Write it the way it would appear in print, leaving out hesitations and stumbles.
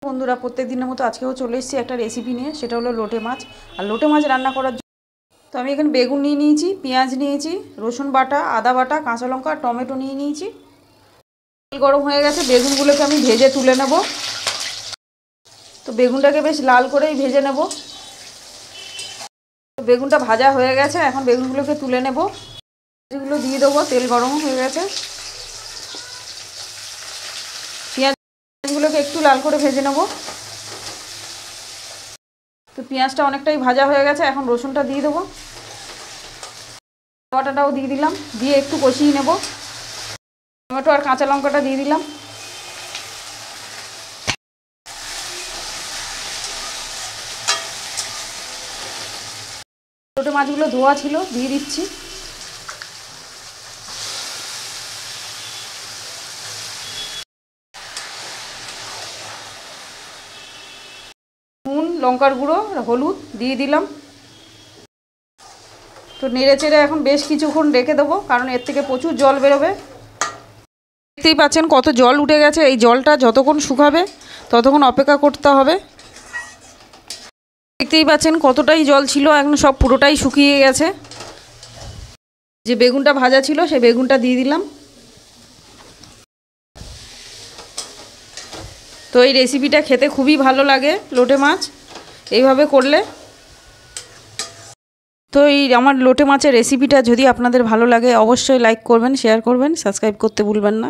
বন্ধুরা, প্রত্যেক দিনের মতো আজকেও চলে এসেছি একটা রেসিপি নিয়ে। সেটা হলো লোটে মাছ। আর লোটে মাছ রান্না করার জন্য তো আমি এখানে বেগুন নিয়ে নিয়েছি, পেঁয়াজ নিয়েছি, রসুন বাটা, আদা বাটা, কাঁচা লঙ্কা, টমেটো নিয়ে নিয়েছি। তেল গরম হয়ে গেছে, বেগুনগুলোকে আমি ভেজে তুলে নেব। তো বেগুনটাকে বেশ লাল করেই ভেজে নেব। তো বেগুনটা ভাজা হয়ে গেছে, এখন বেগুনগুলোকে তুলে নেব। এগুলো দিয়ে দেবো, তেল গরম হয়ে গেছে। পেঁয়াজগুলোকে একটু লাল করে ভেজে নেব। তো পেঁয়াজটা অনেকটাই ভাজা হয়ে গেছে, এখন রসুনটা দিয়ে দেবো। বাটাটাও দিয়ে দিলাম, দিয়ে একটু কষিয়ে নেব। টমেটো আর কাঁচা লঙ্কাটা দিয়ে দিলাম। লোটে মাছগুলো ধোয়া ছিল, দিয়ে দিচ্ছি। নুন, লঙ্কার গুঁড়ো, হলুদ দিয়ে দিলাম। তো নেড়ে চেড়ে এখন বেশ কিছুক্ষণ রেখে দেবো, কারণ এর থেকে প্রচুর জল বেরোবে। দেখতেই পাচ্ছেন কত জল উঠে গেছে। এই জলটা যতক্ষণ শুকাবে ততক্ষণ অপেক্ষা করতে হবে। দেখতেই পাচ্ছেন কতটাই জল ছিল, এখন সব পুরোটাই শুকিয়ে গেছে। যে বেগুনটা ভাজা ছিল সেই বেগুনটা দিয়ে দিলাম। তো এই রেসিপিটা খেতে খুবই ভালো লাগে, লোটে মাছ এইভাবে করলে। তো এই আমার লোটে মাছের রেসিপিটা যদি আপনাদের ভালো লাগে অবশ্যই লাইক করবেন, শেয়ার করবেন, সাবস্ক্রাইব করতে ভুলবেন না।